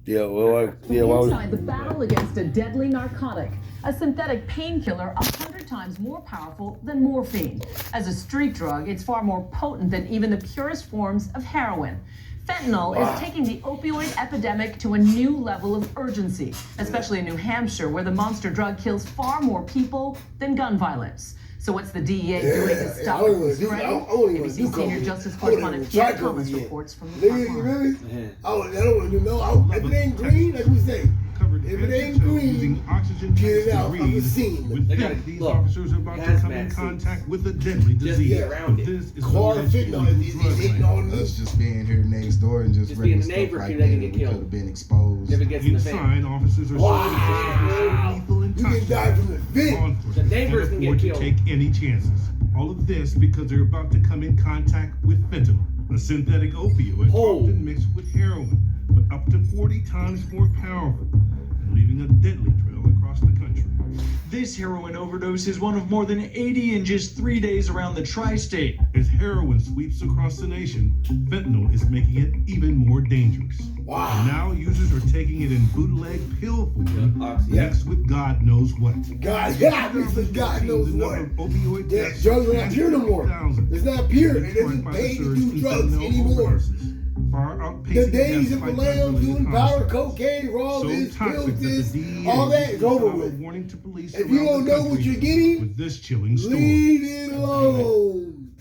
Yeah, well, yeah, why was... Inside the battle against a deadly narcotic, a synthetic painkiller 100 times more powerful than morphine. As a street drug, it's far more potent than even the purest forms of heroin. Fentanyl is taking the opioid epidemic to a new level of urgency, especially in New Hampshire, where the monster drug kills far more people than gun violence. So what's the DEA doing to stop it from spreading? ABC Senior Justice Correspondent Pierre Thomas reports from the front line. I don't want to know. If it ain't green, like we say, if it ain't green, get it out of the scene. These officers are about to come in contact with a deadly disease. But this is us just being here next door and just reading stuff like that, we could have been exposed. inside, officers are lethal and toxic. The neighbors can get killed. To take any chances. All of this because they're about to come in contact with fentanyl, a synthetic opioid often mixed with heroin, but up to 40 times more powerful, leaving a deadly trail across the country. This heroin overdose is one of more than 80 in just 3 days around the tri-state. As heroin sweeps across the nation, fentanyl is making it even more dangerous. And now users are taking it in bootleg pill form, mixed with God knows what. God knows what. Opioid deaths. Drugs are not pure no more. It's not pure. It isn't paid to do drugs anymore. The days of the lamb doing powder, cocaine, raw, this, pills, this, all that is over with. If you don't know what you're getting, with this chilling story, leave it alone.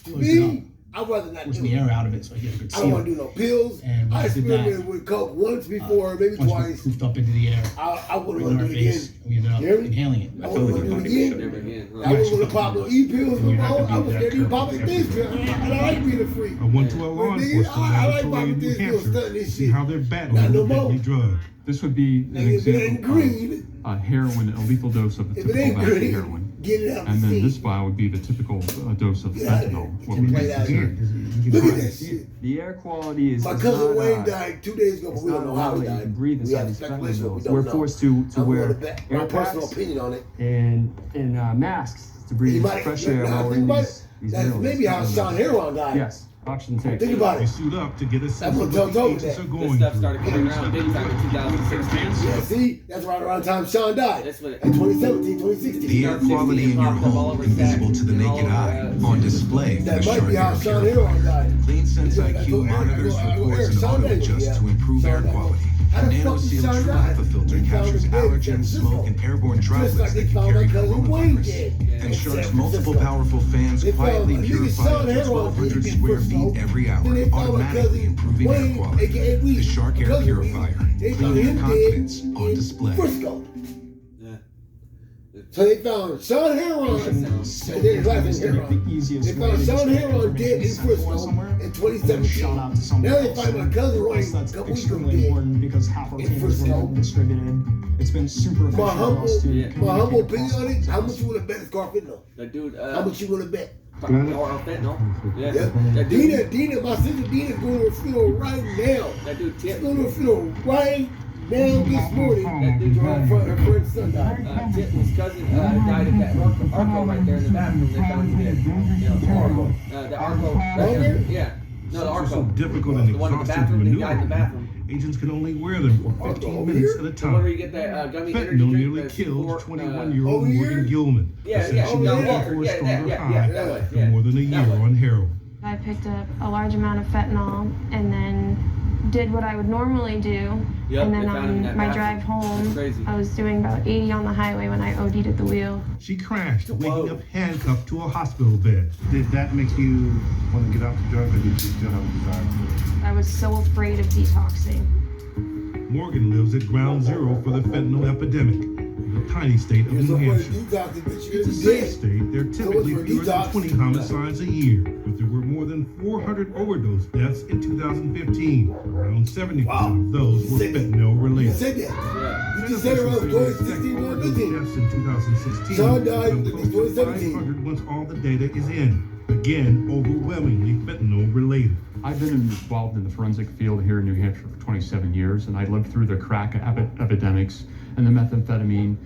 Me, I'd rather not pushing do the it. air out of it so I get a good seal. I don't want to do no pills. And I experimented with coke once before, maybe twice. Poofed up into the air. I wouldn't want to do it again. We ended up inhaling it. I wouldn't want to do it again. I wouldn't want to pop no E-pills no more. I was scared to pop this pill. And I like being a freak. I went to a law enforcement laboratory in New Hampshire to see how they're battling the deadly drug. This would be an example of heroin, a lethal dose of the typical batch of heroin. And then this vial would be the typical dose of fentanyl. What we Look at that shit. The air quality is My cousin Wayne died 2 days ago, but we don't know how he died. Breathe We have inside these speculation, but we fentanyl. don't We're know. forced to wear My air personal packs opinion on it. and masks to breathe fresh air while we're in these That's minerals. maybe how Sean Heron died. Yes, oxygen tank. Think about They it. suit up to get a sense what of tells what the over agents that. are This going stuff through. started coming around big time in 2016. Yeah, see? That's right around the time Sean died. That's when it- In 2017, 2016. The air quality in your home, invisible to the naked eye, on display for the That might Shark be how Air Sean Purifier. Heron died. CleanSense IQ monitors, reports, and auto-adjusts to improve air quality. NanoSeal True HEPA filter captures allergen, smoke, and airborne droplets that can carry coronavirus. And Shark's multiple powerful fans quietly purify up to 1,200 square feet every hour, automatically improving air quality. The Shark Air Purifier. Clean air confidence on display. Frisco. So they found Sean Heron, and then his last name Heron. They found Sean Heron dead in Frisco in 2017. Now they find my cousin Wayne a That's couple weeks ago extremely dead. important because half our In teams were Frisco. then distributed. It's been super effective My for us to humble communicate opinion on it, across how much you want to bet it's fentanyl? That dude, How much you want to bet? fentanyl. Yeah. Yeah. That dude, Dina, my sister Dina's going to a funeral right now. that dude She's Tip. going to a funeral right now this morning. That dude Her friend's son died. Tip, his cousin died at that Arco right there in the bathroom. They found him dead. You know, Arco. The Arco. Right there? Yeah. No, the So Arco. difficult and The one in the exhausting to bathroom. They died in the maneuver. bathroom. Agents can only wear them for 15 minutes at a The one where you time. get that gummy energy Fentanyl drink. nearly that's killed for, 21-year-old over here? Morgan Gilman, Yeah, a yeah, session yeah, for yeah, a yeah, stronger yeah, high that way, for yeah. more than a year That way. on heroin. I picked up a large amount of fentanyl and then did what I would normally do. Yep, And they then found him in on that my bathroom. drive That's home, crazy. I was doing about 80 on the highway when I OD'd at the wheel. She crashed, waking up handcuffed to a hospital bed. Did that make you want to get out the drug, or did you still have a desire to? I was so afraid of detoxing. Morgan lives at ground zero for the fentanyl epidemic in the tiny state of You're New so afraid Hampshire. to detox it, but you're It's a safe dead. state. There are typically for fewer than detox? 20 homicides a year, but there were more than 400 overdose deaths in 2015. Around 70% of those were fentanyl You related. said that. You just said it around 2016, Overdose 2015. deaths in 2016. Sean died in and close to 2017. 500 once all the data is in. Again, overwhelmingly fentanyl related. I've been involved in the forensic field here in New Hampshire for 27 years, and I lived through the crack epidemics and the methamphetamine.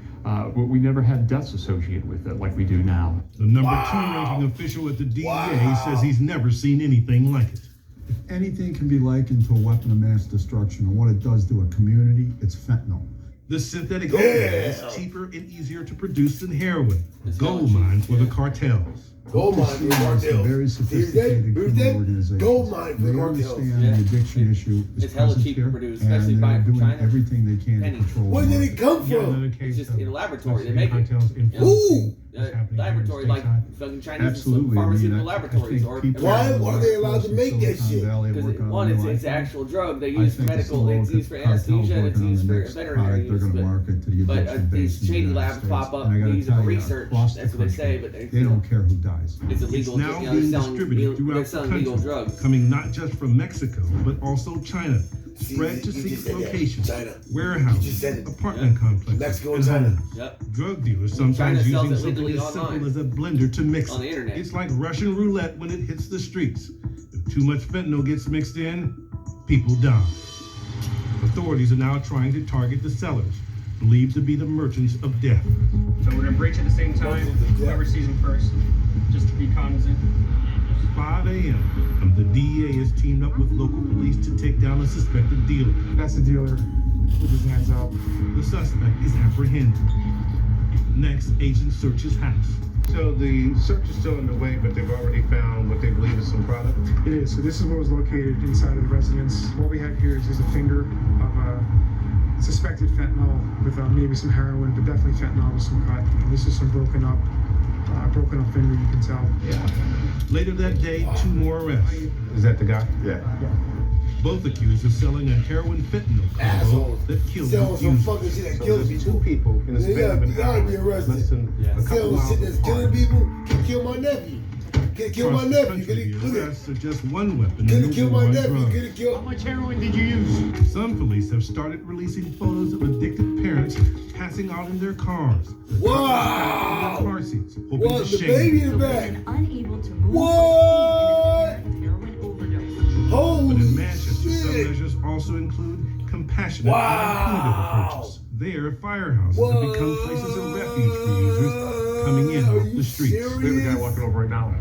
We never had deaths associated with it like we do now. The number 2 ranking official at the DEA says he's never seen anything like it. If anything can be likened to a weapon of mass destruction and what it does to a community, it's fentanyl. The synthetic opioid is cheaper and easier to produce than heroin. Gold mine for the cartels. Gold mine for the cartels. It's a very sophisticated criminal organization. Gold mine for the They cartels. understand the addiction issue is It's hella present cheap to here, produce, and especially they're buying from doing China. everything they can to Pennies. control Where the did it market. come Yeah, from? another case It's just of in a laboratory. They Mexican make it. cartels influencing Ooh! what's happening here in the Laboratory, like stateside. fucking Chinese Absolutely. pharmaceutical I mean, I laboratories think or people Why on the are they West allowed to Coast of make that Silicon shit? Valley because work on one, new it's iPhones. an actual drug they I use for think medical, it's it's used for cartels anesthesia, and it's working on used the for next veterinary product they're use. going to market to the But addiction these base in the shady United labs States. pop up, And I gotta they use it tell for you, research. across That's the what they say, country, but they don't care who dies. it's It's illegal. now They're being selling, distributed they're throughout the selling legal country, drugs. coming not just from Mexico, but also China. Spread to You just secret said that. locations, China. You just warehouses, said it. apartment complexes, Mexico and and China. homes. Yep. Drug dealers China sometimes sells using it something legally as simple online. as a blender to mix On the it. internet. It's like Russian roulette when it hits the streets. If too much fentanyl gets mixed in, people die. Authorities are now trying to target the sellers, believed to be the merchants of death. So we're gonna breach at the same time, whoever sees them first, just to be cognizant. 5 a.m. The DEA has teamed up with local police to take down a suspected dealer. That's the dealer with his hands up. The suspect is apprehended. Next, agents search his house. So the search is still underway, but they've already found what they believe is some product? It is. So this is what was located inside of the residence. What we have here is just a finger of suspected fentanyl with maybe some heroin, but definitely fentanyl with some cut. And this is some broken up finger, you can tell. Yeah. Later that day, 2 more arrests. Is that the guy? Yeah. Both accused of selling a heroin fentanyl combo Assholes. that killed Selling some users. fucking shit that So kills there's people. 2 people in the You span of an gotta be hour. arrested. Less than a couple Selling shit hours that's apart. killing people can kill my nephew. Can kill my Across the nephew. country, Can the look at arrests are just one weapon Could in have the killed war my on nephew. drugs. Could have killed. How much heroin did you use? Some police have started releasing photos of addicted parents passing out in their cars. Wow. In their car seats, hoping What? to The baby shame in the back. Unable to move. What? Heroin overdose. But Holy in Manchester, some shit. measures also include compassionate Wow. and punitive approaches. There, firehouses have become places of refuge for users coming in Are off you the streets. serious? We have a guy walking over right now.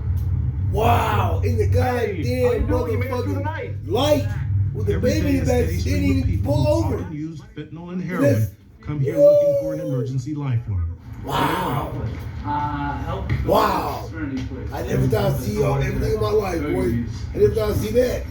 Wow. In the goddamn You made it through the motherfucking night. light with the Every baby day, in a the back. steady Didn't stream of even people pull who over. often use fentanyl and heroin Yes. come here looking for an emergency lifeline. Wow. Help. Wow. I never thought I'd see everything in my life, boy. I never thought I'd see that.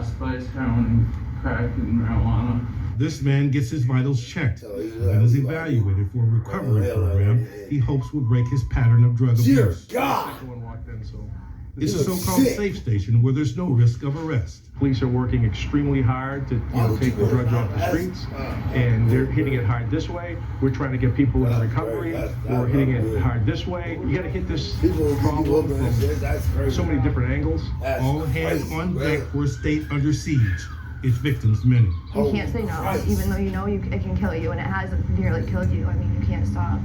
Spice, heroin, crack, and marijuana. This man gets his vitals checked Oh, he's and is evaluated for a recovery hell no. program he hopes will break his pattern of drug Dear abuse. God. Someone walked in, so. It's a You look so-called sick. safe station where there's no risk of arrest. Police are working extremely hard to take the drugs off the streets, and they're hitting it hard this way. We're trying to get people in recovery. We're hitting it hard this way. You got to hit this problem from so many different angles. All hands on deck for a state under siege. Its victims many. You can't say no, even though you know it can kill you, and it has nearly killed you. I mean, you can't stop.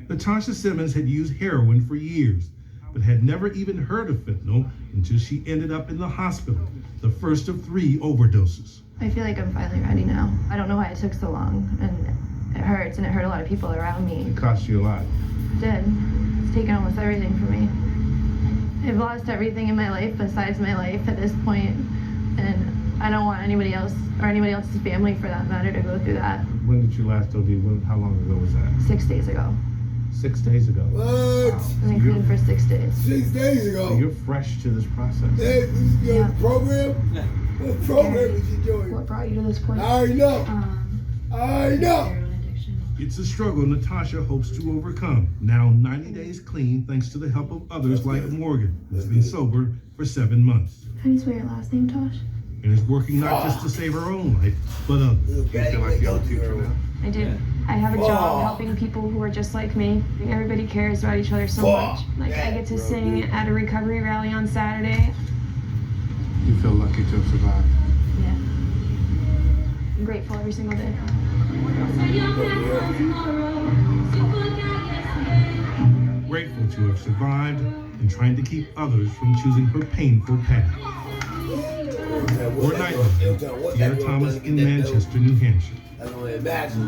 Natasha Simmons had used heroin for years, but had never even heard of fentanyl until she ended up in the hospital, the first of 3 overdoses. I feel like I'm finally ready now. I don't know why it took so long, and it hurts, and it hurt a lot of people around me. It cost you a lot. It did. It's taken almost everything from me. I've lost everything in my life besides my life at this point, and I don't want anybody else or anybody else's family, for that matter, to go through that. When did you last OD? How long ago was that? 6 days ago. 6 days ago. What? I was in clean for 6 days. 6 days So ago. you're fresh to this process. Hey, this is your Yeah. program? What program is you doing? What brought you to this point? I already know. I already know. Heroin addiction. It's a struggle Natasha hopes to overcome. Now 90 days clean thanks to the help of others like Morgan, who's been sober for 7 months. How do you spell your last name, Tosh? And is working not just to save her own life, but others. You feel like you have a future now? I do. I have a job helping people who are just like me. Everybody cares about each other so much. Like, I get to sing at a recovery rally on Saturday. You feel lucky to have survived. Yeah. I'm grateful every single day. Grateful to have survived and trying to keep others from choosing her painful path. Or Nightmare, Pierre Thomas in Manchester, New Hampshire. I can only imagine.